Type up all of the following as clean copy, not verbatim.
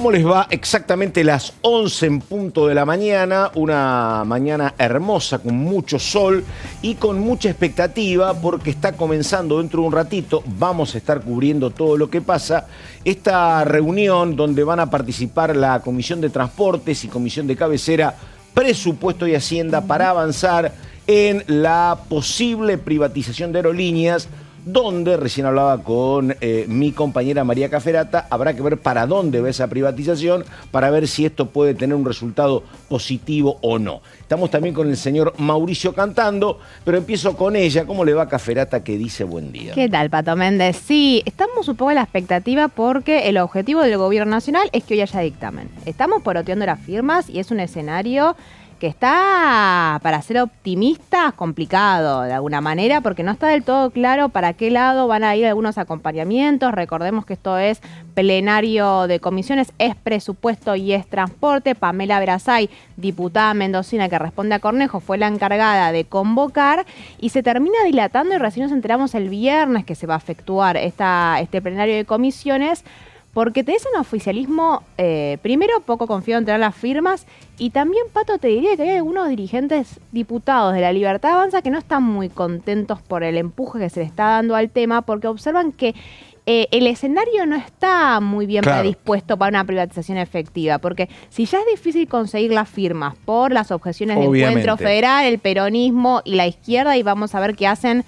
¿Cómo les va? Exactamente las 11 en punto de la mañana, una mañana hermosa con mucho sol y con mucha expectativa porque está comenzando dentro de un ratito, vamos a estar cubriendo todo lo que pasa, esta reunión donde van a participar la Comisión de Transportes y Comisión de Cabecera, Presupuesto y Hacienda para avanzar en la posible privatización de aerolíneas, donde, recién hablaba con mi compañera María Caferata, habrá que ver para dónde va esa privatización, para ver si esto puede tener un resultado positivo o no. Estamos también con el señor Mauricio Cantando, pero empiezo con ella. ¿Cómo le va, Caferata, que dice buen día? ¿Qué tal, Pato Méndez? Sí, estamos un poco en la expectativa porque el objetivo del gobierno nacional es que hoy haya dictamen. Estamos poroteando las firmas y es un escenario que está, para ser optimistas, complicado de alguna manera, porque no está del todo claro para qué lado van a ir algunos acompañamientos. Recordemos que esto es plenario de comisiones, es presupuesto y es transporte. Pamela Verasay, diputada mendocina que responde a Cornejo, fue la encargada de convocar y se termina dilatando y recién nos enteramos el viernes que se va a efectuar este plenario de comisiones, porque tenés un oficialismo, primero, poco confiado en tener las firmas, y también, Pato, te diría que hay algunos dirigentes diputados de la Libertad Avanza que no están muy contentos por el empuje que se le está dando al tema, porque observan que el escenario no está muy bien predispuesto para una privatización efectiva, porque si ya es difícil conseguir las firmas por las objeciones de Encuentro Federal, el peronismo y la izquierda, y vamos a ver qué hacen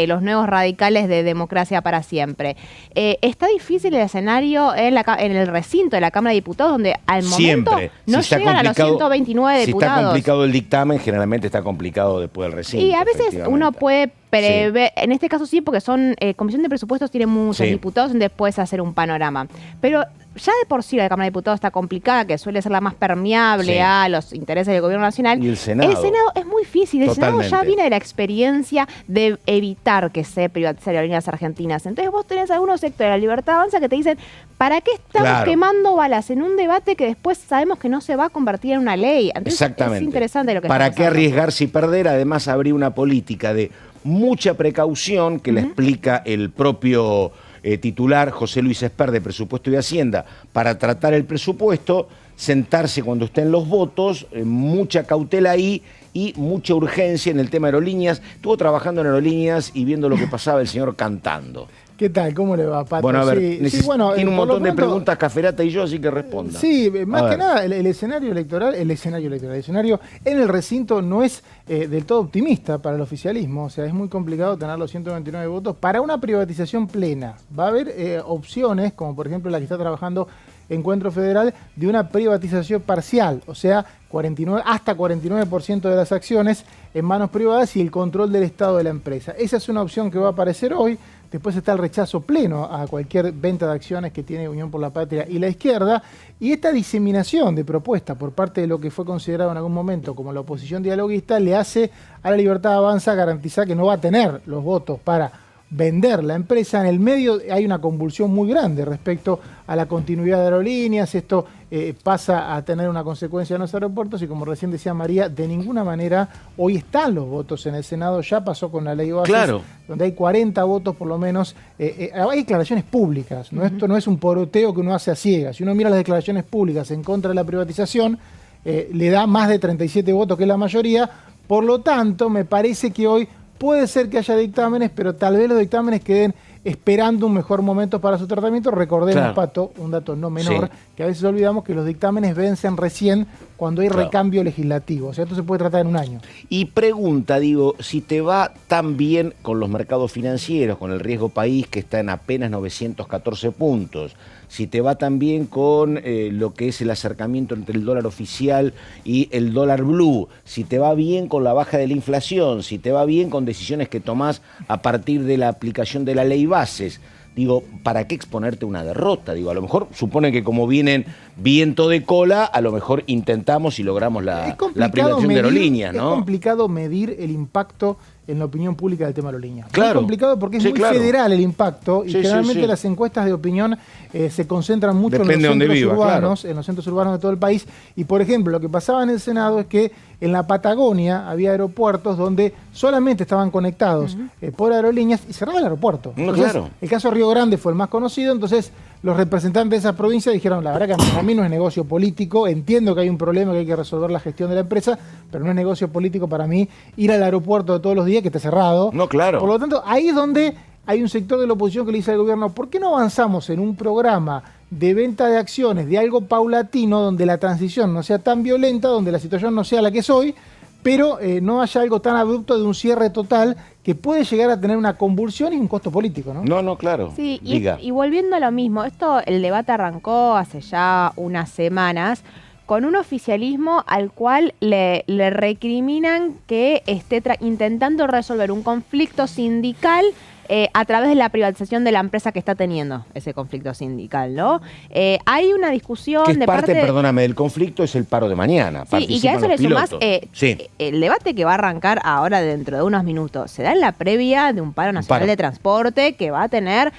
los nuevos radicales de Democracia para Siempre. Está difícil el escenario en el recinto de la Cámara de Diputados, donde al momento no llegan a los 129 diputados. Si está complicado el dictamen, generalmente está complicado después del recinto. Y a veces uno puede prever, en este caso sí, porque son Comisión de Presupuestos tiene muchos diputados, donde puedes hacer un panorama. Pero ya de por sí la Cámara de Diputados está complicada, que suele ser la más permeable a los intereses del gobierno nacional. Y el Senado. El Senado es muy difícil. El Senado ya viene de la experiencia de evitar que se privaticen aerolíneas argentinas. Entonces vos tenés algunos sectores de la Libertad Avanza que te dicen, ¿para qué estamos quemando balas en un debate que después sabemos que no se va a convertir en una ley? Entonces, exactamente. Es interesante lo que ¿Para qué arriesgarse y perder? Además, habría una política de mucha precaución que le explica el propio titular José Luis Esper de Presupuesto y Hacienda para tratar el presupuesto, sentarse cuando estén los votos, mucha cautela ahí y mucha urgencia en el tema de aerolíneas. Estuvo trabajando en aerolíneas y viendo lo que pasaba el señor Cantando. ¿Qué tal? ¿Cómo le va, Pato? Bueno, a ver, tiene un montón de preguntas Caferata y yo, así que responda. Sí, más que nada, el escenario electoral, el escenario en el recinto no es del todo optimista para el oficialismo. O sea, es muy complicado tener los 129 votos para una privatización plena. Va a haber opciones, como por ejemplo la que está trabajando Encuentro Federal, de una privatización parcial, o sea, hasta 49% de las acciones en manos privadas y el control del Estado de la empresa. Esa es una opción que va a aparecer hoy. Después está el rechazo pleno a cualquier venta de acciones que tiene Unión por la Patria y la izquierda. Y esta diseminación de propuestas por parte de lo que fue considerado en algún momento como la oposición dialoguista le hace a la Libertad Avanza garantizar que no va a tener los votos para vender la empresa. En el medio hay una convulsión muy grande respecto a la continuidad de aerolíneas. Esto pasa a tener una consecuencia en los aeropuertos y, como recién decía María, de ninguna manera hoy están los votos en el Senado. Ya pasó con la ley Bases, donde hay 40 votos por lo menos. Hay declaraciones públicas, ¿no? Esto no es un poroteo que uno hace a ciegas. Si uno mira las declaraciones públicas en contra de la privatización, le da más de 37 votos, que es la mayoría. Por lo tanto, me parece que hoy puede ser que haya dictámenes, pero tal vez los dictámenes queden esperando un mejor momento para su tratamiento. Recordemos, Pato, un dato no menor, que a veces olvidamos que los dictámenes vencen recién cuando hay recambio legislativo. O sea, esto se puede tratar en un año. Y pregunta, digo, si te va tan bien con los mercados financieros, con el riesgo país que está en apenas 914 puntos, si te va tan bien con lo que es el acercamiento entre el dólar oficial y el dólar blue, si te va bien con la baja de la inflación, si te va bien con decisiones que tomás a partir de la aplicación de la ley Bases, digo, ¿para qué exponerte a una derrota? Digo, a lo mejor suponen que como vienen viento de cola, a lo mejor intentamos y logramos la privatización de aerolíneas, ¿no? Es complicado medir el impacto en la opinión pública del tema aerolínea. Claro. Es complicado porque es muy federal el impacto y generalmente las encuestas de opinión se concentran mucho en los centros urbanos de todo el país. Y, por ejemplo, lo que pasaba en el Senado es que en la Patagonia había aeropuertos donde solamente estaban conectados por aerolíneas y cerraba el aeropuerto. Entonces, el caso Río Grande fue el más conocido, entonces los representantes de esas provincias dijeron, la verdad que para mí no es negocio político, entiendo que hay un problema, que hay que resolver la gestión de la empresa, pero no es negocio político para mí ir al aeropuerto de todos los días que esté cerrado. No, claro. Por lo tanto, ahí es donde hay un sector de la oposición que le dice al gobierno, ¿por qué no avanzamos en un programa de venta de acciones, de algo paulatino, donde la transición no sea tan violenta, donde la situación no sea la que es hoy, pero no haya algo tan abrupto de un cierre total que puede llegar a tener una convulsión y un costo político, ¿no? No, claro. Sí, Diga. y volviendo a lo mismo, el debate arrancó hace ya unas semanas con un oficialismo al cual le recriminan que esté intentando resolver un conflicto sindical a través de la privatización de la empresa que está teniendo ese conflicto sindical, ¿no? Hay una discusión Que es de parte, perdóname, del conflicto es el paro de mañana. Sí, y que a eso le sumás sí. el debate que va a arrancar ahora dentro de unos minutos. Se da en la previa de un paro nacional de transporte que va a tener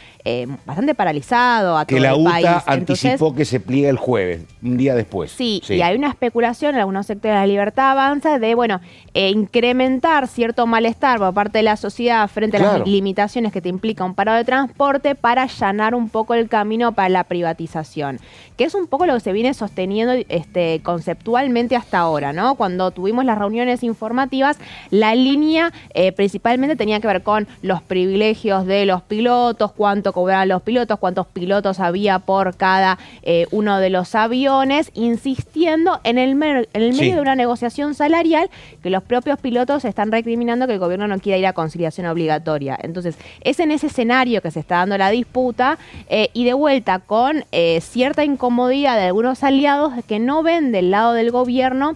bastante paralizado a todo el país. Que la UTA anticipó que se pliega el jueves, un día después. Sí, y hay una especulación en algunos sectores de la Libertad Avanza de, incrementar cierto malestar por parte de la sociedad frente a las limitaciones que te implica un paro de transporte para allanar un poco el camino para la privatización, que es un poco lo que se viene sosteniendo conceptualmente hasta ahora, ¿no? Cuando tuvimos las reuniones informativas, la línea principalmente tenía que ver con los privilegios de los pilotos, cuánto cobraban los pilotos, cuántos pilotos había por cada uno de los aviones, insistiendo en el medio de una negociación salarial que los propios pilotos están recriminando que el gobierno no quiera ir a conciliación obligatoria. Entonces, es en ese escenario que se está dando la disputa y de vuelta con cierta incomodidad de algunos aliados que no ven del lado del gobierno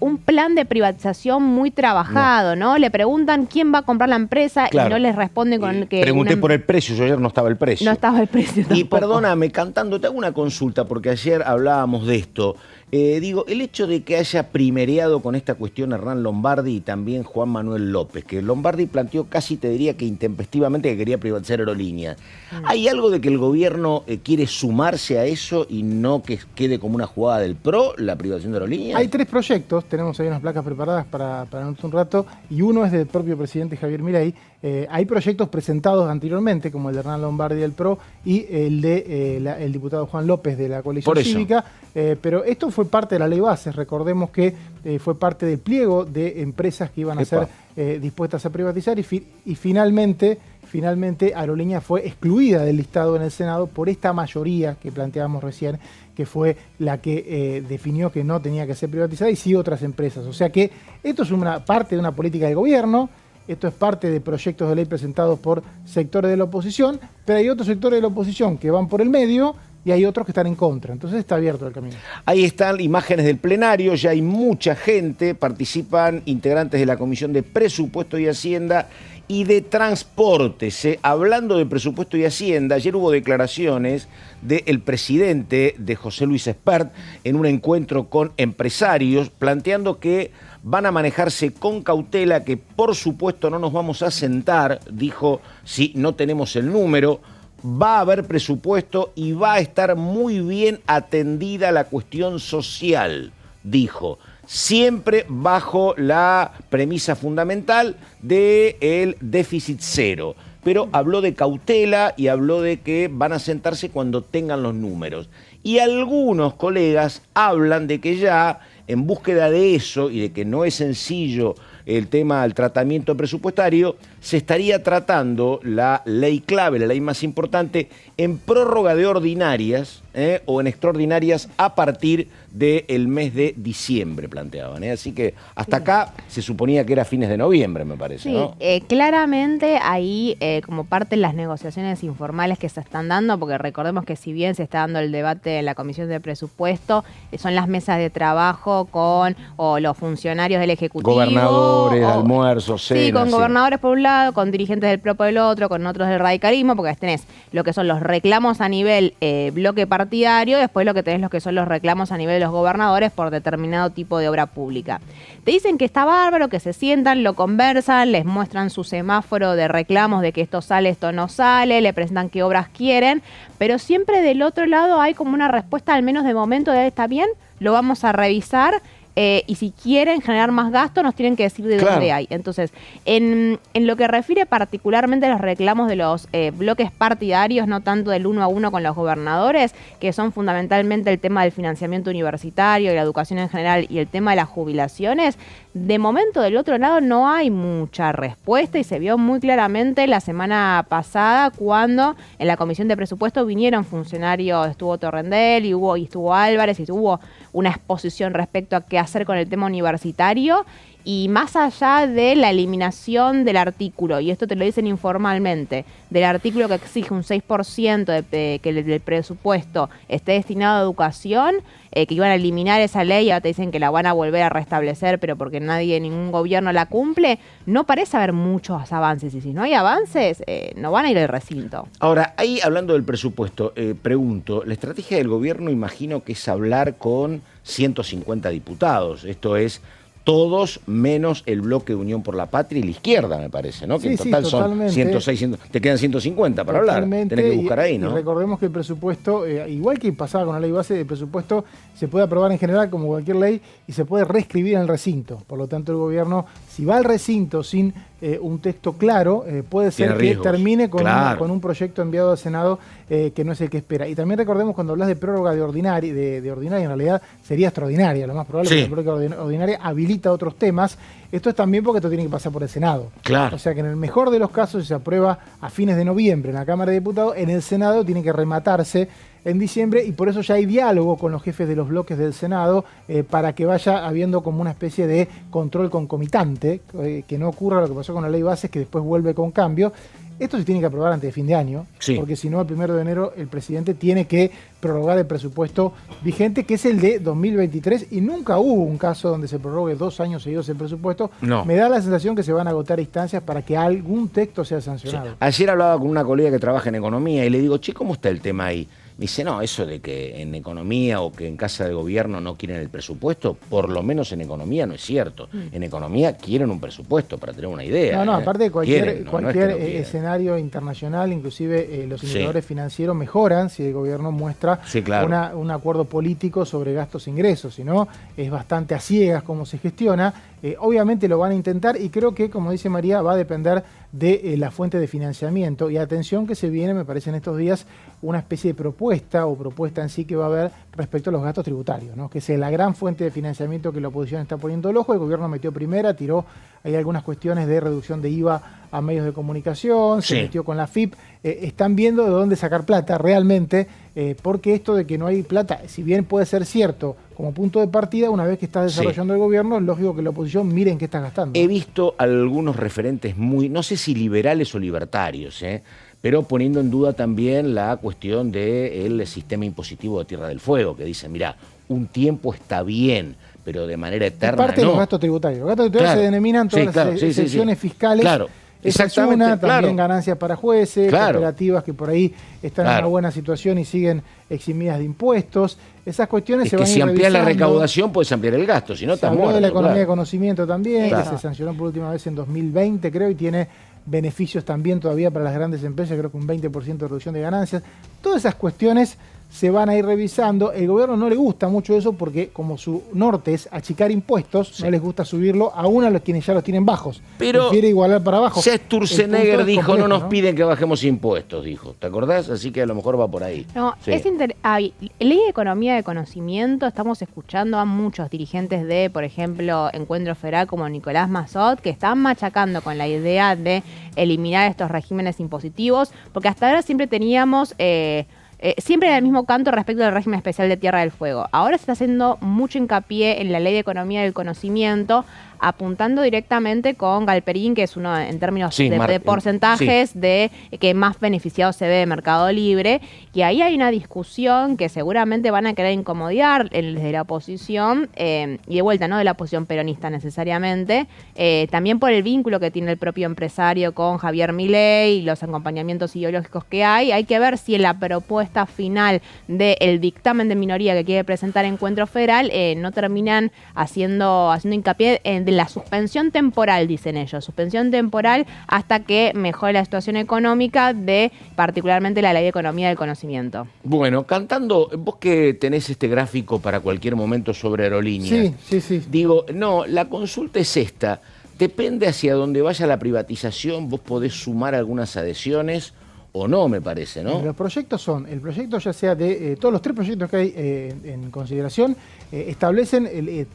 un plan de privatización muy trabajado, ¿no? Le preguntan quién va a comprar la empresa y no les responden con que... Pregunté por el precio, yo ayer no estaba el precio. No estaba el precio tampoco. Y perdóname, cantando, te hago una consulta, porque ayer hablábamos de esto. El hecho de que haya primereado con esta cuestión Hernán Lombardi y también Juan Manuel López, que Lombardi planteó casi, te diría que intempestivamente, que quería privatizar aerolíneas. ¿Hay algo de que el gobierno quiere sumarse a eso y no que quede como una jugada del PRO, la privatización de aerolíneas? Hay 3 proyectos, tenemos ahí unas placas preparadas para un rato, y uno es del propio presidente Javier Milei. Hay proyectos presentados anteriormente, como el de Hernán Lombardi del PRO y el de el diputado Juan López de la coalición cívica, pero esto fue parte de la ley Bases. Recordemos que fue parte del pliego de empresas que iban a ser dispuestas a privatizar y finalmente Aerolíneas fue excluida del listado en el Senado por esta mayoría que planteábamos recién, que fue la que definió que no tenía que ser privatizada, y sí otras empresas. O sea que esto es una parte de una política del gobierno. Esto es parte de proyectos de ley presentados por sectores de la oposición, pero hay otros sectores de la oposición que van por el medio y hay otros que están en contra. Entonces está abierto el camino. Ahí están imágenes del plenario, ya hay mucha gente, participan integrantes de la Comisión de Presupuesto y Hacienda y de Transportes. Hablando de Presupuesto y Hacienda, ayer hubo declaraciones del presidente de José Luis Espert en un encuentro con empresarios, planteando que van a manejarse con cautela, que por supuesto no nos vamos a sentar, dijo, si no tenemos el número. Va a haber presupuesto y va a estar muy bien atendida la cuestión social, dijo, siempre bajo la premisa fundamental del déficit cero. Pero habló de cautela y habló de que van a sentarse cuando tengan los números. Y algunos colegas hablan de que ya, en búsqueda de eso y de que no es sencillo el tema del tratamiento presupuestario, se estaría tratando la ley clave, la ley más importante, en prórroga de ordinarias o en extraordinarias a partir del mes de diciembre, planteaban. Así que hasta acá se suponía que era fines de noviembre, me parece. Sí, ¿no? Claramente ahí, como parte de las negociaciones informales que se están dando, porque recordemos que si bien se está dando el debate en la Comisión de Presupuesto, son las mesas de trabajo con los funcionarios del Ejecutivo. Gobernadores, almuerzos, cenas. Sí, con gobernadores por un lado, con dirigentes del PRO por el otro, con otros del radicalismo, porque tenés lo que son los reclamos a nivel bloque partidario, después lo que son los reclamos a nivel de los gobernadores por determinado tipo de obra pública. Te dicen que está bárbaro, que se sientan, lo conversan, les muestran su semáforo de reclamos de que esto sale, esto no sale, le presentan qué obras quieren, pero siempre del otro lado hay como una respuesta, al menos de momento, de está bien, lo vamos a revisar. y si quieren generar más gasto nos tienen que decir de dónde hay. Entonces, en lo que refiere particularmente a los reclamos de los bloques partidarios, no tanto del 1 a 1 con los gobernadores, que son fundamentalmente el tema del financiamiento universitario y la educación en general y el tema de las jubilaciones, de momento del otro lado no hay mucha respuesta y se vio muy claramente la semana pasada cuando en la Comisión de Presupuesto vinieron funcionarios, estuvo Torrendel y estuvo Álvarez y hubo una exposición respecto a qué hacer con el tema universitario. Y más allá de la eliminación del artículo, y esto te lo dicen informalmente, del artículo que exige un 6% que el presupuesto esté destinado a educación, que iban a eliminar esa ley y ahora te dicen que la van a volver a restablecer, pero porque ningún gobierno la cumple, no parece haber muchos avances. Y si no hay avances, no van a ir al recinto. Ahora, ahí hablando del presupuesto, pregunto, la estrategia del gobierno imagino que es hablar con 150 diputados, esto es todos menos el bloque de Unión por la Patria y la izquierda, me parece, ¿no? Que en total son 106, te quedan 150 para hablar, tenés que buscar ahí, ¿no? Y recordemos que el presupuesto, igual que pasaba con la ley base, el presupuesto se puede aprobar en general como cualquier ley y se puede reescribir en el recinto. Por lo tanto, el gobierno, si va al recinto sin un texto claro, puede ser que termine con un proyecto enviado al Senado que no es el que espera. Y también recordemos, cuando hablas de prórroga de ordinaria, en realidad sería extraordinaria, lo más probable, porque la prórroga ordinaria habilita otros temas. Esto es también porque esto tiene que pasar por el Senado. Claro. O sea que en el mejor de los casos, si se aprueba a fines de noviembre en la Cámara de Diputados, en el Senado tiene que rematarse en diciembre, y por eso ya hay diálogo con los jefes de los bloques del Senado para que vaya habiendo como una especie de control concomitante, que no ocurra lo que pasó con la ley base, que después vuelve con cambio. Esto se tiene que aprobar antes de fin de año, porque si no, el 1 de enero el presidente tiene que prorrogar el presupuesto vigente, que es el de 2023, y nunca hubo un caso donde se prorrogue 2 años seguidos el presupuesto. No. Me da la sensación que se van a agotar instancias para que algún texto sea sancionado. Ayer hablaba con una colega que trabaja en economía y le digo, che, ¿cómo está el tema ahí? Me dice, no, eso de que en economía o que en casa de gobierno no quieren el presupuesto, por lo menos en economía no es cierto. En economía quieren un presupuesto, para tener una idea. No, aparte de cualquier escenario internacional, inclusive los indicadores financieros mejoran si el gobierno muestra un acuerdo político sobre gastos e ingresos. Si no, es bastante a ciegas cómo se gestiona. Obviamente lo van a intentar, y creo que, como dice María, va a depender de la fuente de financiamiento. Y atención que se viene, me parece en estos días, una especie de propuesta en sí que va a haber respecto a los gastos tributarios, ¿no? Que es la gran fuente de financiamiento que la oposición está poniendo el ojo. El gobierno metió primera, tiró hay algunas cuestiones de reducción de IVA a medios de comunicación, se metió con la FIP. Están viendo de dónde sacar plata realmente, porque esto de que no hay plata, si bien puede ser cierto como punto de partida, una vez que estás desarrollando el gobierno, es lógico que la oposición mire en qué está gastando. He visto algunos referentes muy, no sé si liberales o libertarios, pero poniendo en duda también la cuestión del sistema impositivo de Tierra del Fuego, que dicen, mira, un tiempo está bien, pero de manera eterna parte de los gastos tributarios. Los gastos tributarios se denominan todas las excepciones fiscales. Esa es una, también ganancias para jueces, cooperativas que por ahí están en una buena situación y siguen eximidas de impuestos. Esas cuestiones se van a ir si amplías revisando. la recaudación, puedes ampliar el gasto, si no estás muerto. De la economía de conocimiento también, que se sancionó por última vez en 2020, creo, y tiene beneficios también todavía para las grandes empresas, creo que un 20% de reducción de ganancias. Todas esas cuestiones se van a ir revisando. El gobierno no le gusta mucho eso porque, como su norte es achicar impuestos, no les gusta subirlo aún a los quienes ya los tienen bajos. Pero prefiere igualar para abajo. Sturzenegger dijo, complejo, no nos piden que bajemos impuestos, dijo. ¿Te acordás? Así que a lo mejor va por ahí. No, ley de economía de conocimiento, estamos escuchando a muchos dirigentes de, por ejemplo, Encuentro Federal como Nicolás Massot, que están machacando con la idea de eliminar estos regímenes impositivos, porque hasta ahora siempre teníamos... siempre en el mismo canto respecto del régimen especial de Tierra del Fuego. Ahora se está haciendo mucho hincapié en la ley de economía del conocimiento, apuntando directamente con Galperín, que es uno en términos de porcentajes de que más beneficiado se ve de Mercado Libre, y ahí hay una discusión que seguramente van a querer incomodar desde la oposición, y de vuelta, no de la oposición peronista necesariamente, también por el vínculo que tiene el propio empresario con Javier Milei y los acompañamientos ideológicos que hay que ver si en la propuesta final del dictamen de minoría que quiere presentar Encuentro Federal no terminan haciendo hincapié de la suspensión temporal, dicen ellos, suspensión temporal hasta que mejore la situación económica de particularmente la Ley de Economía del Conocimiento. Bueno, Cantando, vos que tenés este gráfico para cualquier momento sobre aerolíneas. Sí. Digo, no, la consulta es esta. Depende hacia dónde vaya la privatización, vos podés sumar algunas adhesiones o no, me parece, ¿no? Los proyectos son, el proyecto ya sea de todos los 3 proyectos que hay en consideración, establecen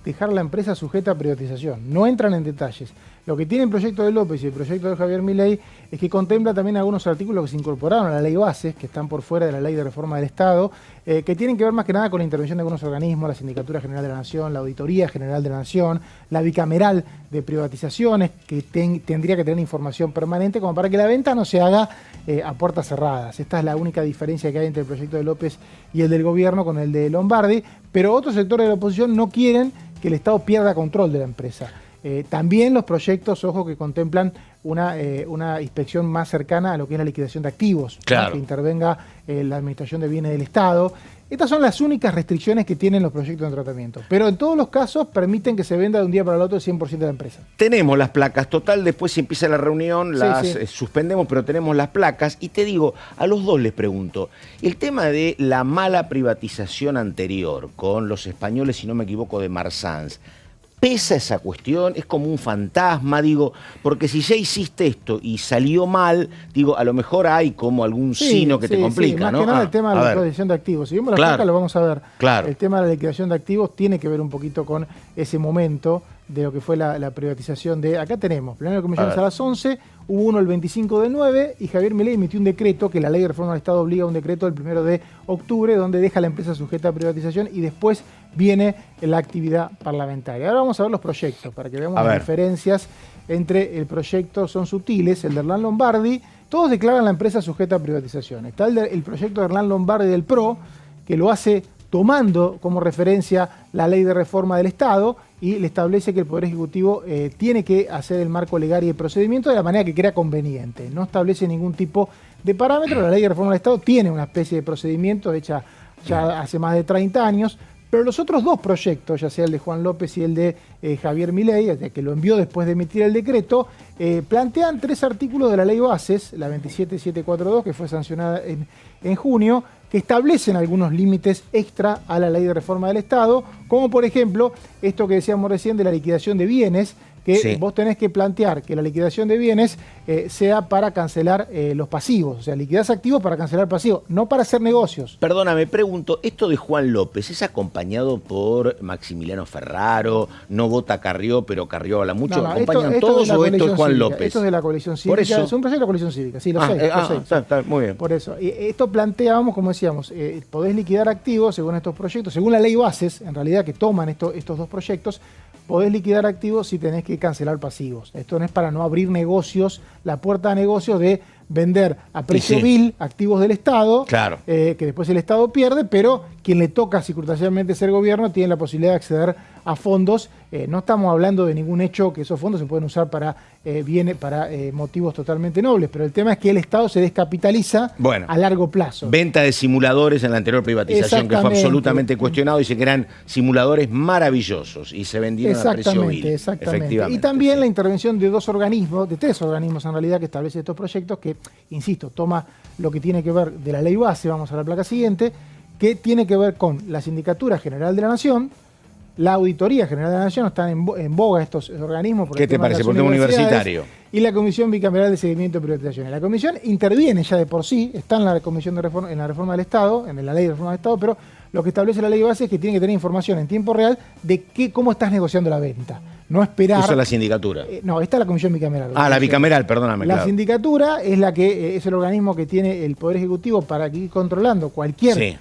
dejar la empresa sujeta a privatización, no entran en detalles. Lo que tiene el proyecto de López y el proyecto de Javier Milei es que contempla también algunos artículos que se incorporaron a la ley bases, que están por fuera de la ley de reforma del Estado, que tienen que ver más que nada con la intervención de algunos organismos, la Sindicatura General de la Nación, la Auditoría General de la Nación, la bicameral de privatizaciones, que tendría que tener información permanente como para que la venta no se haga a puertas cerradas. Esta es la única diferencia que hay entre el proyecto de López y el del gobierno con el de Lombardi, pero otros sectores de la oposición no quieren que el Estado pierda control de la empresa. También los proyectos, ojo, que contemplan una inspección más cercana a lo que es la liquidación de activos, claro, ¿no? Que intervenga la administración de bienes del Estado. Estas son las únicas restricciones que tienen los proyectos de tratamiento. Pero en todos los casos permiten que se venda de un día para el otro el 100% de la empresa. Tenemos las placas, total, después si empieza la reunión, las suspendemos, pero tenemos las placas. Y te digo, a los dos les pregunto, el tema de la mala privatización anterior con los españoles, si no me equivoco, de Marsans, ¿pesa esa cuestión? ¿Es como un fantasma? Digo, porque si ya hiciste esto y salió mal, digo, a lo mejor hay como algún sino que te complica, más ¿no? que nada el tema de la liquidación de activos. Si vemos la placa lo vamos a ver. Claro. El tema de la liquidación de activos tiene que ver un poquito con ese momento de lo que fue la privatización de... Acá tenemos, plenario de comisiones a las 11, hubo uno el 25 del 9 y Javier Milei emitió un decreto, que la ley de reforma del Estado obliga a un decreto el 1 de octubre, donde deja a la empresa sujeta a privatización y después viene la actividad parlamentaria. Ahora vamos a ver los proyectos, para que veamos las diferencias entre el proyecto, son sutiles, el de Hernán Lombardi, todos declaran la empresa sujeta a privatización. Está el proyecto de Hernán Lombardi del PRO, que lo hace tomando como referencia la ley de reforma del Estado y le establece que el Poder Ejecutivo tiene que hacer el marco legal y el procedimiento de la manera que crea conveniente. No establece ningún tipo de parámetro. La ley de reforma del Estado tiene una especie de procedimiento hecha ya hace más de 30 años, pero los otros dos proyectos, ya sea el de Juan López y el de Javier Milei, que lo envió después de emitir el decreto, plantean 3 artículos de la ley bases, la 27742, que fue sancionada en junio, que establecen algunos límites extra a la ley de reforma del Estado, como por ejemplo esto que decíamos recién de la liquidación de bienes, que vos tenés que plantear que la liquidación de bienes sea para cancelar los pasivos, o sea, liquidás activos para cancelar pasivos, no para hacer negocios. Perdóname, pregunto, ¿esto de Juan López es acompañado por Maximiliano Ferraro? ¿No vota Carrió, pero Carrió habla mucho? No, ¿Acompañan todos o esto es Juan cívica, López? Esto es de la coalición cívica, por eso, es un proyecto de la coalición cívica, sí, lo sé. Está muy bien. Por eso, esto planteábamos, como decíamos, podés liquidar activos según estos proyectos, según la ley bases, en realidad que toman estos dos proyectos, podés liquidar activos si tenés que cancelar pasivos. Esto no es para no abrir negocios, la puerta a negocios de vender a precio vil activos del Estado, que después el Estado pierde, pero quien le toca circunstancialmente ser gobierno tiene la posibilidad de acceder a fondos. No estamos hablando de ningún hecho que esos fondos se pueden usar para motivos totalmente nobles, pero el tema es que el Estado se descapitaliza a largo plazo. Venta de simuladores en la anterior privatización, que fue absolutamente cuestionado, y se que eran simuladores maravillosos y se vendieron a precio vil. Exactamente. Y también la intervención de 2 organismos, de 3 organismos en realidad, que establecen estos proyectos, que, insisto, toma lo que tiene que ver de la ley base, vamos a la placa siguiente, que tiene que ver con la Sindicatura General de la Nación, la Auditoría General de la Nación, están en boga estos organismos. ¿Qué te parece? Por tema universitario. Y la Comisión Bicameral de Seguimiento de Privatizaciones. La Comisión interviene ya de por sí, está en la Comisión de Reforma, en la Reforma del Estado, en la Ley de Reforma del Estado, pero lo que establece la ley base es que tiene que tener información en tiempo real de cómo estás negociando la venta. No esperar... Eso es la sindicatura. No, esta es la Comisión Bicameral. La bicameral, perdóname. La sindicatura es la que es el organismo que tiene el Poder Ejecutivo para ir controlando cualquier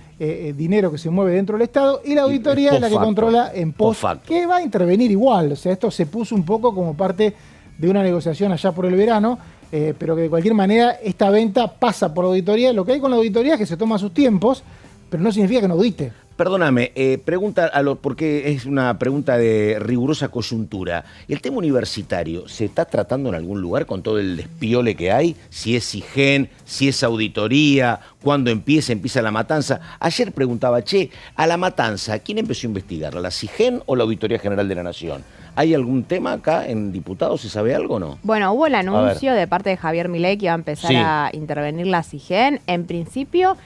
dinero que se mueve dentro del Estado, y la auditoría es la que controla en post, que va a intervenir igual. O sea, esto se puso un poco como parte de una negociación allá por el verano, pero que de cualquier manera esta venta pasa por la auditoría. Lo que hay con la auditoría es que se toma sus tiempos, pero no significa que no audite. Perdóname, pregunta porque es una pregunta de rigurosa coyuntura. ¿El tema universitario se está tratando en algún lugar con todo el despiole que hay? Si es SIGEN, si es auditoría, cuándo empieza la matanza. Ayer preguntaba, a la matanza, ¿quién empezó a investigarla? ¿La SIGEN o la Auditoría General de la Nación? ¿Hay algún tema acá en diputados? ¿Se sabe algo o no? Bueno, hubo el anuncio de parte de Javier Milei que iba a empezar a intervenir la SIGEN. En principio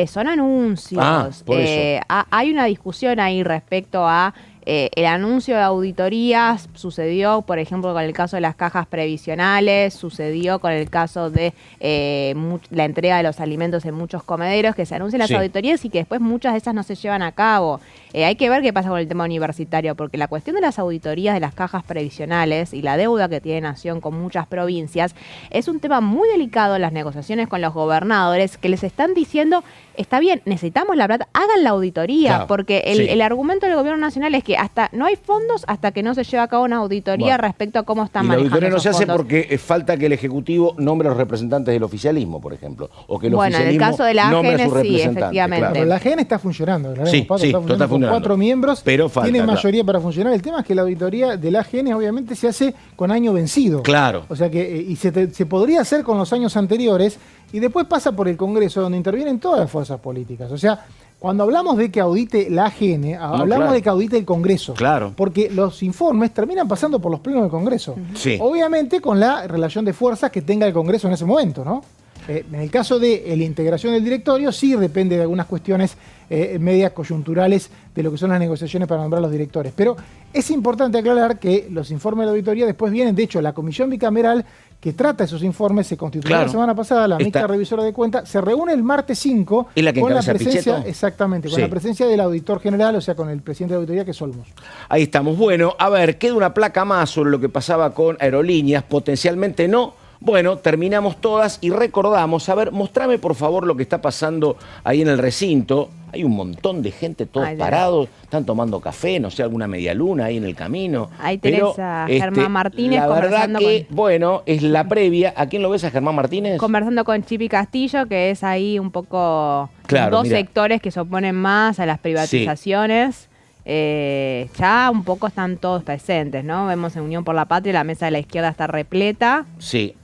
son anuncios. Por eso. Hay una discusión ahí respecto a el anuncio de auditorías. Sucedió, por ejemplo, con el caso de las cajas previsionales, sucedió con el caso de la entrega de los alimentos en muchos comederos, que se anuncian las auditorías y que después muchas de esas no se llevan a cabo. Hay que ver qué pasa con el tema universitario, porque la cuestión de las auditorías de las cajas previsionales y la deuda que tiene Nación con muchas provincias es un tema muy delicado en las negociaciones con los gobernadores, que les están diciendo, está bien, necesitamos la plata, hagan la auditoría, porque el argumento del gobierno nacional es que no hay fondos hasta que no se lleva a cabo una auditoría respecto a cómo están manejando esos fondos. La auditoría no se hace porque falta que el Ejecutivo nombre a los representantes del oficialismo, por ejemplo, o que el oficialismo en el caso de la nombre a sus AGN, sí, representantes. efectivamente. Claro. Pero la AGN está funcionando, está funcionando con 4 miembros, pero falta, tiene mayoría para funcionar. El tema es que la auditoría de la AGN obviamente se hace con año vencido. Claro. O sea que se podría hacer con los años anteriores y después pasa por el Congreso, donde intervienen todas las fuerzas políticas. O sea, cuando hablamos de que audite la AGN, hablamos de que audite el Congreso. Claro. Porque los informes terminan pasando por los plenos del Congreso. Obviamente con la relación de fuerzas que tenga el Congreso en ese momento, ¿no? En el caso de la integración del directorio, sí depende de algunas cuestiones medias coyunturales de lo que son las negociaciones para nombrar los directores. Pero es importante aclarar que los informes de la auditoría después vienen, de hecho, la comisión bicameral que trata esos informes se constituyó la semana pasada, la mixta revisora de cuentas, se reúne el martes 5 con la presencia, con la presencia del auditor general, o sea, con el presidente de la auditoría, que es Olmos. Ahí estamos. Bueno, a ver, queda una placa más sobre lo que pasaba con Aerolíneas, potencialmente no. Bueno, terminamos todas y recordamos, a ver, mostrame por favor lo que está pasando ahí en el recinto. Hay un montón de gente, todos parados, están tomando café, no sé, alguna medialuna ahí en el camino. Ahí tenés a Germán Martínez conversando bueno, es la previa. ¿A quién lo ves a Germán Martínez? Conversando con Chipi Castillo, que es ahí un poco dos sectores que se oponen más a las privatizaciones. Ya un poco están todos presentes, ¿no? Vemos en Unión por la Patria, la mesa de la izquierda está repleta. Sí.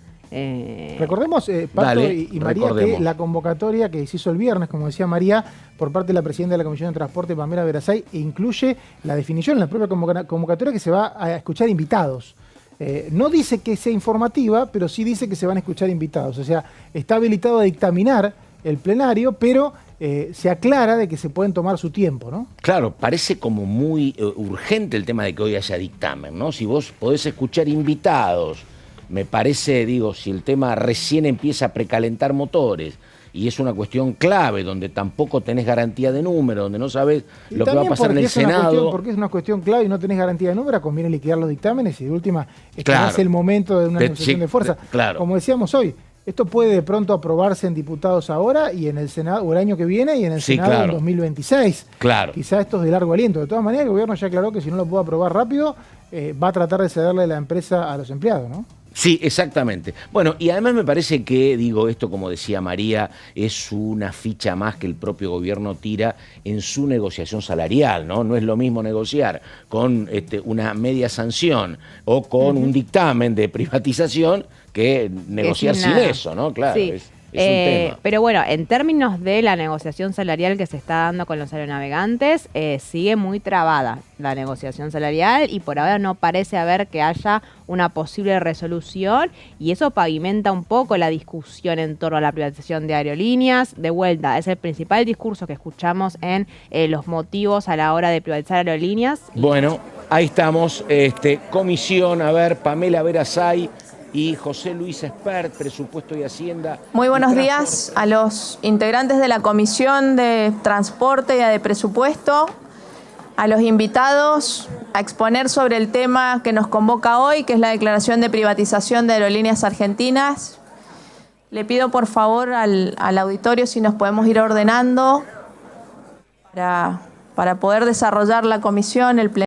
Recordemos, Pato y María, que la convocatoria que se hizo el viernes, como decía María, por parte de la presidenta de la Comisión de Transporte, Pamela Verasay, incluye la definición en la propia convocatoria que se va a escuchar invitados. No dice que sea informativa, pero sí dice que se van a escuchar invitados. O sea, está habilitado a dictaminar el plenario, pero se aclara de que se pueden tomar su tiempo, ¿no? Claro, parece como muy urgente el tema de que hoy haya dictamen, ¿no? Si vos podés escuchar invitados, me parece, digo, si el tema recién empieza a precalentar motores y es una cuestión clave, donde tampoco tenés garantía de número, donde no sabés lo que va a pasar en el Senado. Porque es una cuestión clave y no tenés garantía de número, conviene liquidar los dictámenes y de última, es el momento de una negociación de fuerza. Como decíamos hoy, esto puede de pronto aprobarse en diputados ahora y en el Senado, o el año que viene, y en el Senado en 2026. Quizá esto es de largo aliento. De todas maneras, el gobierno ya aclaró que si no lo puede aprobar rápido, va a tratar de cederle la empresa a los empleados, ¿no? Sí, exactamente. Bueno, y además me parece que, digo, esto como decía María, es una ficha más que el propio gobierno tira en su negociación salarial, ¿no? No es lo mismo negociar con una media sanción o con un dictamen de privatización que negociar sin eso, ¿no? Claro, es un tema. Pero bueno, en términos de la negociación salarial que se está dando con los aeronavegantes, sigue muy trabada la negociación salarial y por ahora no parece haber que haya una posible resolución y eso pavimenta un poco la discusión en torno a la privatización de aerolíneas. De vuelta, es el principal discurso que escuchamos en los motivos a la hora de privatizar aerolíneas. Bueno, ahí estamos, comisión, a ver, Pamela Verasay y José Luis Espert, Presupuesto y Hacienda. Muy buenos días a los integrantes de la Comisión de Transporte y de Presupuesto, a los invitados a exponer sobre el tema que nos convoca hoy, que es la declaración de privatización de Aerolíneas Argentinas. Le pido por favor al auditorio si nos podemos ir ordenando para poder desarrollar la comisión, el plenario.